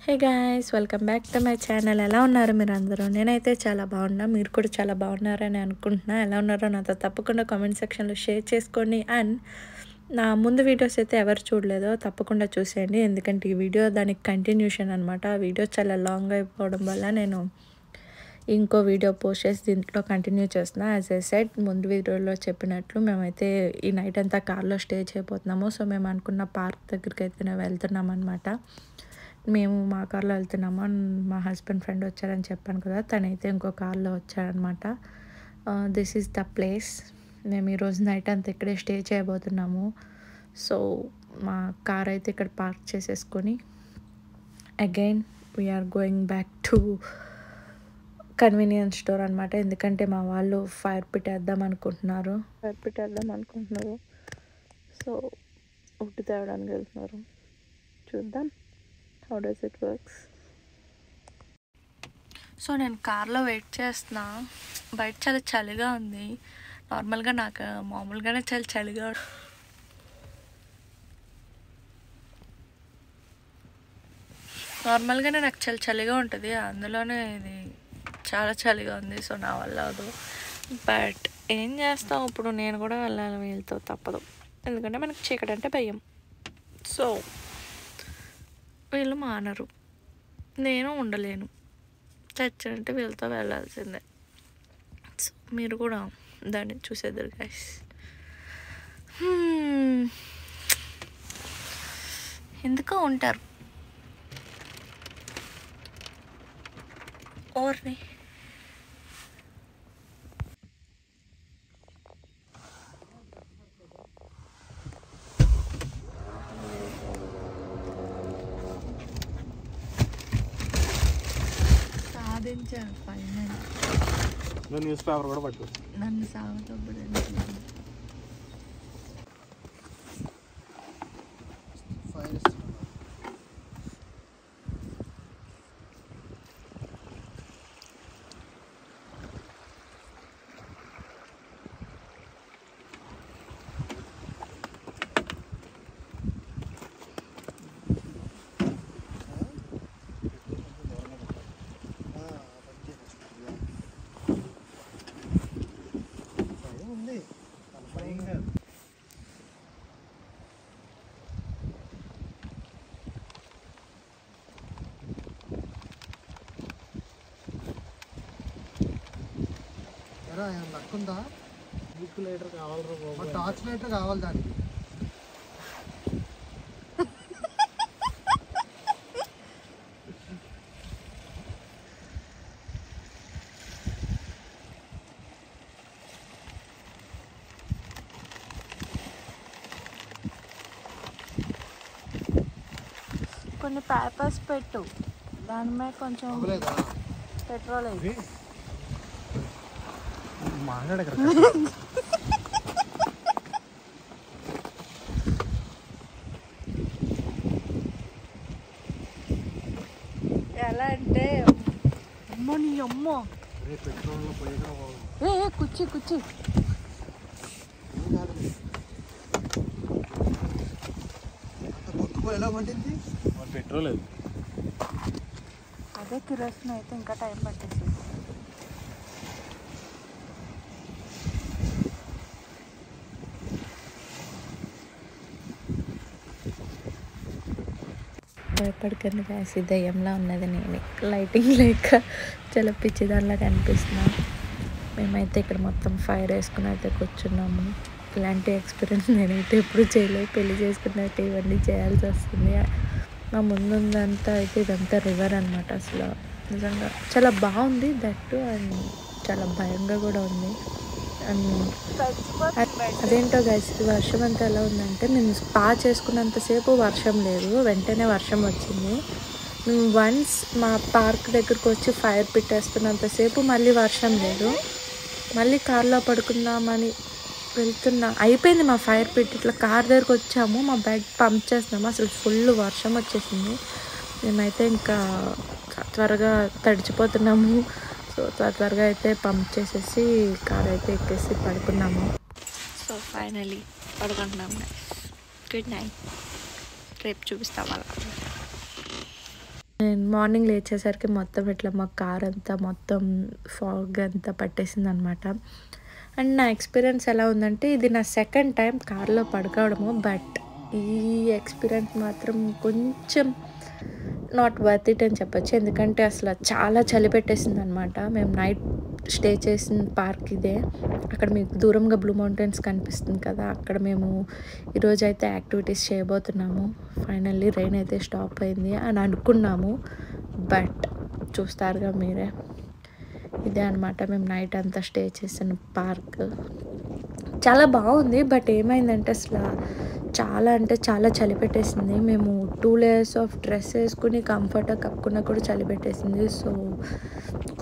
Hey guys, welcome back to my channel. ఎలా ఉన్నారు మీరు అందరూ? నేనైతే చాలా బాగున్నా. మీరు కూడా చాలా బాగున్నారని అనుకుంటున్నా. ఎలా ఉన్నారో నాతో తప్పకుండా కామెంట్ సెక్షన్లో షేర్ చేసుకోండి. అండ్ నా ముందు వీడియోస్ అయితే ఎవరు చూడలేదో తప్పకుండా చూసేయండి, ఎందుకంటే ఈ వీడియో దానికి కంటిన్యూషన్ అనమాట. ఆ వీడియో చాలా లాంగ్ అయిపోవడం వల్ల నేను ఇంకో వీడియో పోస్ట్ చేసి దీంట్లో కంటిన్యూ చేస్తున్నా. యాజ్ ఐ సెడ్, ముందు వీడియోలో చెప్పినట్లు మేమైతే ఈ నైట్ అంతా కార్లో స్టే చేయబోతున్నాము. సో మేము అనుకున్న పార్క్ దగ్గరికి అయితే వెళ్తున్నాం అనమాట. మేము మా కార్లో వెళ్తున్నాము. మా హస్బెండ్ ఫ్రెండ్ వచ్చారని చెప్పాను కదా, తనైతే ఇంకో కార్లో వచ్చారనమాట. This is the place. మేము ఈరోజు నైట్ అంతా ఇక్కడే స్టే చేయబోతున్నాము. సో మా కార్ అయితే ఇక్కడ పార్క్ చేసేసుకొని again we are going back to convenience store అనమాట. ఎందుకంటే మా వాళ్ళు ఫైర్ పిట్ వేద్దాం అనుకుంటున్నారు. సో ఉట్టి తేవడానికి వెళ్తున్నారు. చూద్దాం how does it works. So నేను కార్లో వెయిట్ చేస్తున్నా. బయట చాలా చలిగా ఉంది. నార్మల్గా నాకు మామూలుగానే చాలా చలిగా నాకు చాలా చలిగా ఉంటుంది. అందులోనే ఇది చాలా చలిగా ఉంది. సో నా వల్ల అవదు. బట్ ఏం చేస్తాం, ఇప్పుడు నేను కూడా వెళ్ళాలి, వీళ్ళతో తప్పదు. ఎందుకంటే మనకు చీకటి అంటే భయం. సో వీళ్ళు మానరు, నేను ఉండలేను, చచ్చినట్టు వీళ్ళతో వెళ్ళాల్సిందే. సో మీరు కూడా దాన్ని చూసేద్దరు గైస్. ఎందుకో ఉంటారు ఓర్ని. సాధించాను ఫైనల్. న్యూస్ పేపర్ కూడా పట్టు. నన్ను సాగుతప్పుడు లక్కుందా? బుక్ లైటర్ కావాలి, టార్చ్ లైటర్ కావాలి దానికి. కొన్ని పేపర్స్ పెట్టు, దాని మీద కొంచెం పెట్రోల్ అయింది. ఎలా అంటే అమ్మో నీ అమ్మో, కుచ్చి పెట్రోల్ అదే కిరోసిన్ అయితే ఇంకా టైం పట్టేసి. భయపడకండి కాసి, దయ్యంలా ఉన్నది నేను. లైటింగ్ లేక చాలా పిచ్చిదానిలా కనిపిస్తున్నా. మేమైతే ఇక్కడ మొత్తం ఫైర్ వేసుకుని అయితే కూర్చున్నాము. ఇలాంటి ఎక్స్పీరియన్స్ నేనైతే ఎప్పుడు చేయలేదు. పెళ్లి చేసుకున్నట్టు ఇవన్నీ చేయాల్సి వస్తుంది. మా ముందుందంతా అయితే ఇదంతా రివర్ అనమాట. అసలు నిజంగా చాలా బాగుంది దట్టు, అండ్ చాలా భయంగా కూడా ఉంది. అండ్ అదేంటో గైస్, వర్షం అంతా ఎలా ఉందంటే, మేము స్పా చేసుకున్నంతసేపు వర్షం లేదు, వెంటనే వర్షం వచ్చింది. మేము వన్స్ మా పార్క్ దగ్గరకు వచ్చి ఫైర్ పెట్టేస్తున్నంతసేపు మళ్ళీ వర్షం లేదు. మళ్ళీ కార్లో పడుకుందామని వెళ్తున్నా, అయిపోయింది మా ఫైర్ పిట్. ఇట్లా కార్ దగ్గరకు వచ్చాము, మా బెడ్ పంప్ చేస్తున్నాము, అసలు ఫుల్ వర్షం వచ్చేసింది. మేమైతే ఇంకా త్వరగా తడిచిపోతున్నాము. సో త్వరగా అయితే పంప్ చేసేసి కార్ అయితే ఎక్కేసి పడుకున్నాము. సో ఫైనలీ పడుకుంటున్నాము. Good night. రేపు చూపిస్తాం అలా. నేను మార్నింగ్ లేచేసరికి మొత్తం ఇట్లా మా కార్ అంతా మొత్తం ఫాగ్ అంతా పట్టేసింది అనమాట. అండ్ నా ఎక్స్పీరియన్స్ ఎలా ఉందంటే ఇది నా సెకండ్ టైం కార్లో పడుకోవడము. బట్ ఈ ఎక్స్పీరియన్స్ మాత్రం కొంచెం నాట్ వర్త్ ఇట్ అని చెప్పొచ్చు. ఎందుకంటే అసలు చాలా చలి పెట్టేసింది అనమాట. మేము నైట్ స్టే చేసిన పార్క్ ఇదే. అక్కడ మీకు దూరంగా బ్లూ మౌంటైన్స్ కనిపిస్తుంది కదా, అక్కడ మేము ఈరోజు అయితే యాక్టివిటీస్ చేయబోతున్నాము. ఫైనల్లీ రెయిన్ అయితే స్టాప్ అయింది అని అనుకున్నాము. బట్ చూస్తారుగా మీరే, ఇదే అనమాట మేము నైట్ అంతా స్టే చేసిన పార్క్. చాలా బాగుంది. బట్ ఏమైందంటే అసలు చాలా అంటే చాలా చలి పెట్టేసింది. మేము 2 layers ఆఫ్ డ్రెస్ వేసుకుని కంఫర్ట్గా కప్పుకున్నా కూడా చలి పెట్టేసింది. సో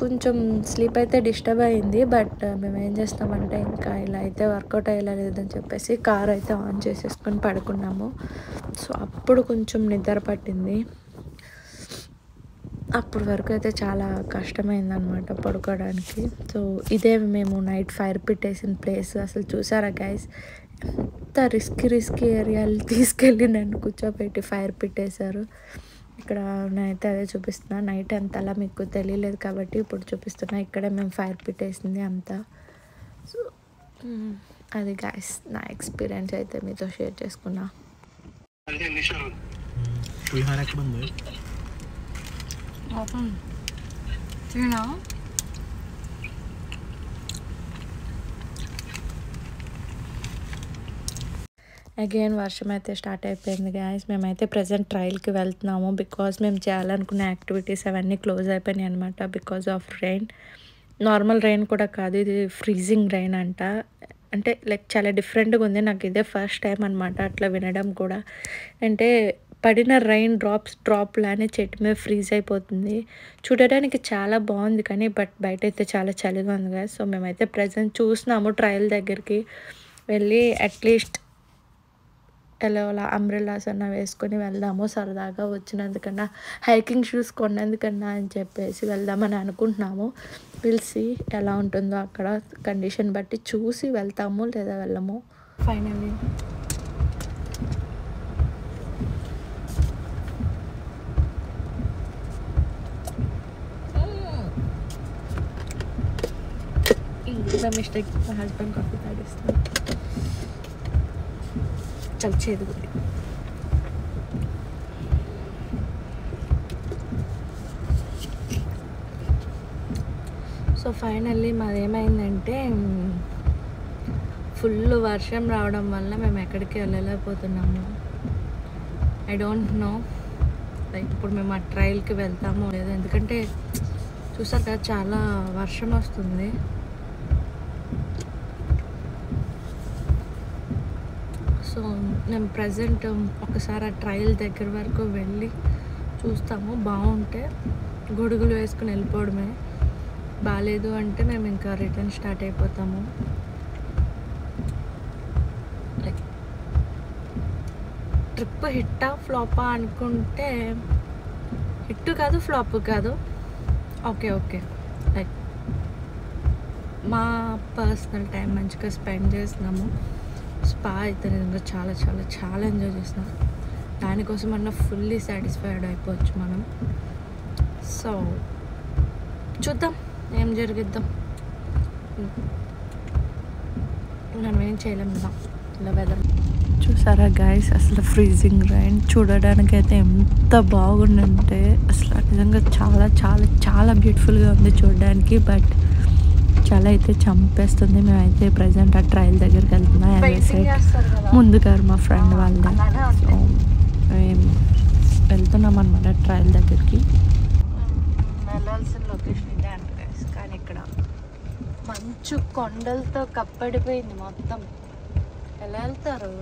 కొంచెం స్లీప్ అయితే డిస్టర్బ్ అయింది. బట్ మేము ఏం చేస్తామంటే ఇంకా ఇలా అయితే వర్కౌట్ అయ్యేలా లేదని చెప్పేసి కార్ అయితే ఆన్ చేసేసుకొని పడుకున్నాము. సో అప్పుడు కొంచెం నిద్ర పట్టింది. అప్పటి వరకు అయితే చాలా కష్టమైంది అనమాట పడుకోవడానికి. సో ఇదే మేము నైట్ ఫైర్ పిట్ వేసిన ప్లేస్. అసలు చూసారా గైస్, ఎంత రిస్కీ ఏరియాలు తీసుకెళ్ళి నన్ను కూర్చోబెట్టి ఫైర్ పిట్ వేశారు. ఇక్కడ నేనైతే అదే చూపిస్తున్నా. నైట్ అంతలా మీకు తెలియలేదు కాబట్టి ఇప్పుడు చూపిస్తున్నా. ఇక్కడే మేము ఫైర్ పిట్ వేసింది అంతా. సో అది గైస్ నా ఎక్స్పీరియన్స్ అయితే మీతో షేర్ చేసుకున్నా. అగైన్ వర్షం అయితే స్టార్ట్ అయిపోయింది గాయస్. మేమైతే ప్రజెంట్ ట్రయల్కి వెళ్తున్నాము. బికాజ్ మేము చేయాలనుకున్న యాక్టివిటీస్ అవన్నీ క్లోజ్ అయిపోయినాయి అనమాట because of rain. Normal rain కూడా కాదు, ఇది ఫ్రీజింగ్ రెయిన్ అంట. అంటే లైక్ చాలా డిఫరెంట్గా ఉంది. నాకు ఇదే ఫస్ట్ టైం అనమాట అట్లా వినడం కూడా. అంటే పడిన రెయిన్ డ్రాప్ లానే చెట్టు మీద ఫ్రీజ్ అయిపోతుంది. చూడడానికి చాలా బాగుంది కానీ బట్ బయట అయితే చాలా చలిగా ఉంది కదా. సో మేమైతే ప్రజెంట్ చూస్తున్నాము ట్రయల్ దగ్గరికి వెళ్ళి అట్లీస్ట్ ఎలా అంబ్రెల్లాస్ అన్న వేసుకొని వెళ్దాము, సరదాగా వచ్చినందుకన్నా హైకింగ్ షూస్ కొన్నందుకన్నా అని చెప్పేసి వెళ్దామని అనుకుంటున్నాము. పిలిచి ఎలా ఉంటుందో అక్కడ కండిషన్ బట్టి చూసి వెళ్తాము లేదా వెళ్ళము. ఫైనల్లీ బై మిస్టేక్ మా హస్బెండ్ కాఫీ తాగిస్తాను. చాలా చేదుగా ఉంది. సో ఫైనల్లీ మాది ఏమైందంటే ఫుల్ వర్షం రావడం వల్ల మేము ఎక్కడికి వెళ్ళలేకపోతున్నాము. ఐ డోంట్ నో లైక్ ఇప్పుడు మేము ఆ ట్రయల్కి వెళ్తామో లేదో, ఎందుకంటే చూసారు కదా చాలా వర్షం వస్తుంది. సో నేను ప్రజెంట్ ఒకసారి ఆ ట్రయల్ దగ్గర వరకు వెళ్ళి చూస్తాము. బాగుంటే గొడుగులు వేసుకుని వెళ్ళిపోవడమే, బాగాలేదు అంటే మేము ఇంకా రిటర్న్ స్టార్ట్ అయిపోతాము. లైక్ ట్రిప్ హిట్టా ఫ్లాపా అనుకుంటే హిట్ కాదు ఫ్లాప్ కాదు, ఓకే లైక్ మా పర్సనల్ టైం మంచిగా స్పెండ్ చేస్తున్నాము. స్పా అయితే నిజంగా చాలా చాలా చాలా ఎంజాయ్ చేస్తున్నాం. దానికోసం అన్నా ఫుల్లీ సాటిస్ఫైడ్ అయిపోవచ్చు మనం. సో చూద్దాం ఏం జరిగిద్దాం. మనం ఏం చేయలేము కదా ఇలా వెదర్. చూసారా గైస్, అసలు ఫ్రీజింగ్ రైన్ చూడడానికి అయితే ఎంత బాగుందంటే అసలు నిజంగా చాలా చాలా చాలా బ్యూటిఫుల్గా ఉంది చూడడానికి. బట్ చాలా అయితే చంపేస్తుంది. మేమైతే ప్రజెంట్ ఆ ట్రయల్ దగ్గరికి వెళ్తున్నాం. ముందుగా మా ఫ్రెండ్ వాళ్ళే. సో మేము వెళ్తున్నాం అనమాట ట్రయల్ దగ్గరికి. వెళ్ళాల్సిన లొకేషన్ ఇదే అంట గైస్, కానీ ఇక్కడ మంచు కొండలతో కప్పడిపోయింది మొత్తం. ఎలా వెళ్తారు?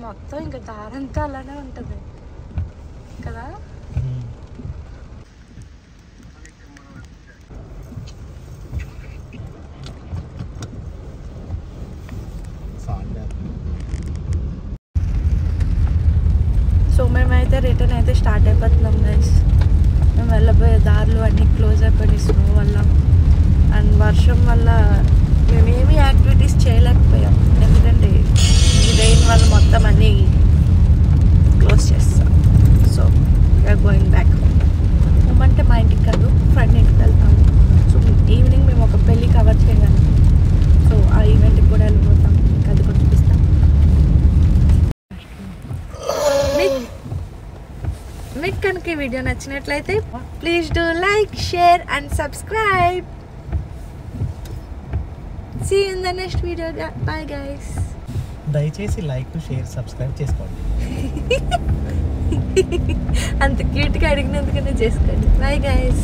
మొత్తం ఇంకా దారంతా అలానే ఉంటుంది కదా. సో మేమైతే రిటర్న్ అయితే స్టార్ట్ అయిపోతున్నాం గైస్. మేము వెళ్ళబోయే దారులు అన్నీ క్లోజ్ అయిపోయినాయి స్నో వల్ల అండ్ వర్షం వల్ల మేమేమి యాక్టివిటీస్ చేయలేకపోతున్నాం. వీడియో నచ్చినట్లయితే please do like, share and subscribe. See you in the next video. Bye guys. దయచేసి లైక్, షేర్, సబ్స్క్రైబ్ చేసుకోండి. అంత క్యూట్గా అడిగినందుకనే చేసుకోండి. Bye guys.